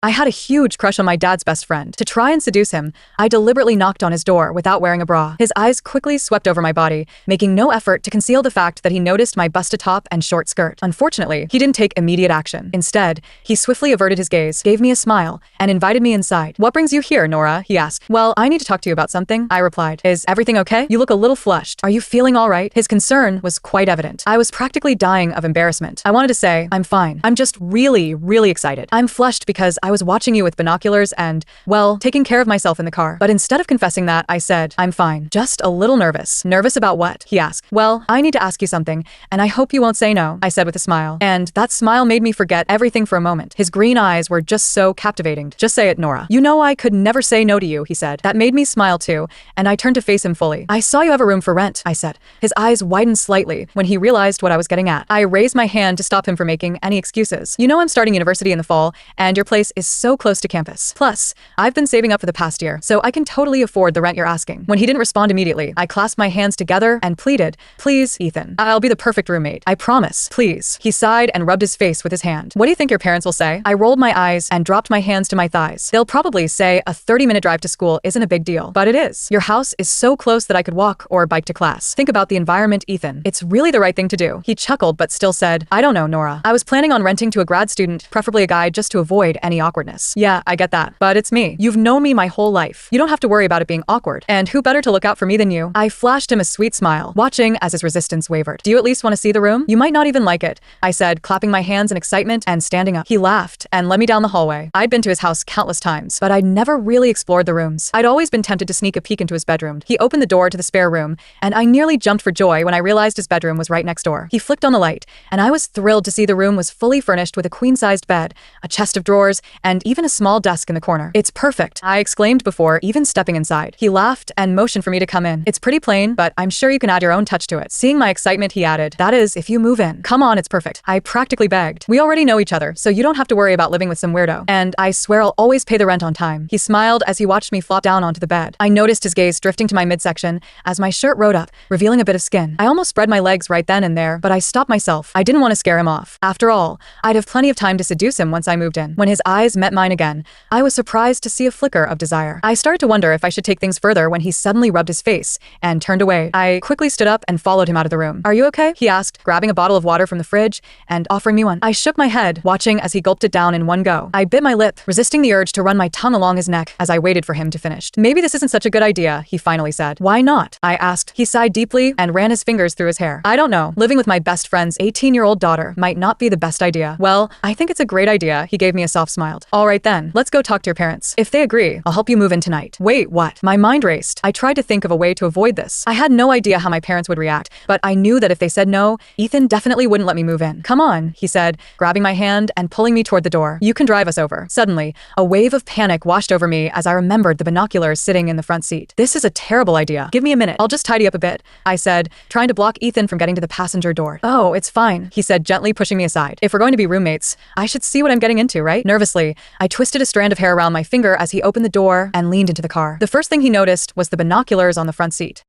I had a huge crush on my dad's best friend. To try and seduce him, I deliberately knocked on his door without wearing a bra. His eyes quickly swept over my body, making no effort to conceal the fact that he noticed my busted top and short skirt. Unfortunately, he didn't take immediate action. Instead, he swiftly averted his gaze, gave me a smile, and invited me inside. "What brings you here, Nora?" he asked. "Well, I need to talk to you about something," I replied. "Is everything okay? You look a little flushed. Are you feeling all right?" His concern was quite evident. I was practically dying of embarrassment. I wanted to say, "I'm fine. I'm just really, really excited. I'm flushed because I was watching you with binoculars and, well, taking care of myself in the car." But instead of confessing that, I said, "I'm fine. Just a little nervous." "Nervous about what?" he asked. "Well, I need to ask you something, and I hope you won't say no," I said with a smile. And that smile made me forget everything for a moment. His green eyes were just so captivating. "Just say it, Nora. You know I could never say no to you," he said. That made me smile too, and I turned to face him fully. "I saw you have a room for rent," I said. His eyes widened slightly when he realized what I was getting at. I raised my hand to stop him from making any excuses. "You know I'm starting university in the fall, and your place is so close to campus. Plus, I've been saving up for the past year, so I can totally afford the rent you're asking." When he didn't respond immediately, I clasped my hands together and pleaded, "Please, Ethan. I'll be the perfect roommate. I promise. Please." He sighed and rubbed his face with his hand. "What do you think your parents will say?" I rolled my eyes and dropped my hands to my thighs. "They'll probably say a 30-minute drive to school isn't a big deal, but it is. Your house is so close that I could walk or bike to class. Think about the environment, Ethan. It's really the right thing to do." He chuckled but still said, "I don't know, Nora. I was planning on renting to a grad student, preferably a guy, just to avoid any awkwardness." "Yeah, I get that. But it's me. You've known me my whole life. You don't have to worry about it being awkward. And who better to look out for me than you?" I flashed him a sweet smile, watching as his resistance wavered. "Do you at least want to see the room? You might not even like it," I said, clapping my hands in excitement and standing up. He laughed and led me down the hallway. I'd been to his house countless times, but I'd never really explored the rooms. I'd always been tempted to sneak a peek into his bedroom. He opened the door to the spare room, and I nearly jumped for joy when I realized his bedroom was right next door. He flicked on the light, and I was thrilled to see the room was fully furnished with a queen-sized bed, a chest of drawers, and even a small desk in the corner. "It's perfect," I exclaimed before even stepping inside. He laughed and motioned for me to come in. "It's pretty plain, but I'm sure you can add your own touch to it." Seeing my excitement, he added, "That is, if you move in." "Come on, it's perfect." I practically begged. "We already know each other, so you don't have to worry about living with some weirdo. And I swear I'll always pay the rent on time." He smiled as he watched me flop down onto the bed. I noticed his gaze drifting to my midsection as my shirt rode up, revealing a bit of skin. I almost spread my legs right then and there, but I stopped myself. I didn't want to scare him off. After all, I'd have plenty of time to seduce him once I moved in. When his eyes met mine again, I was surprised to see a flicker of desire. I started to wonder if I should take things further when he suddenly rubbed his face and turned away. I quickly stood up and followed him out of the room. "Are you okay?" he asked, grabbing a bottle of water from the fridge and offering me one. I shook my head, watching as he gulped it down in one go. I bit my lip, resisting the urge to run my tongue along his neck as I waited for him to finish. "Maybe this isn't such a good idea," he finally said. "Why not?" I asked. He sighed deeply and ran his fingers through his hair. "I don't know. Living with my best friend's 18-year-old daughter might not be the best idea." "Well, I think it's a great idea." He gave me a soft smile. "All right then, let's go talk to your parents. If they agree, I'll help you move in tonight." "Wait, what?" My mind raced. I tried to think of a way to avoid this. I had no idea how my parents would react, but I knew that if they said no, Ethan definitely wouldn't let me move in. "Come on," he said, grabbing my hand and pulling me toward the door. "You can drive us over." Suddenly, a wave of panic washed over me as I remembered the binoculars sitting in the front seat. "This is a terrible idea. Give me a minute. I'll just tidy up a bit," I said, trying to block Ethan from getting to the passenger door. "Oh, it's fine," he said, gently pushing me aside. "If we're going to be roommates, I should see what I'm getting into, right?" Nervously, I twisted a strand of hair around my finger as he opened the door and leaned into the car. The first thing he noticed was the binoculars on the front seat.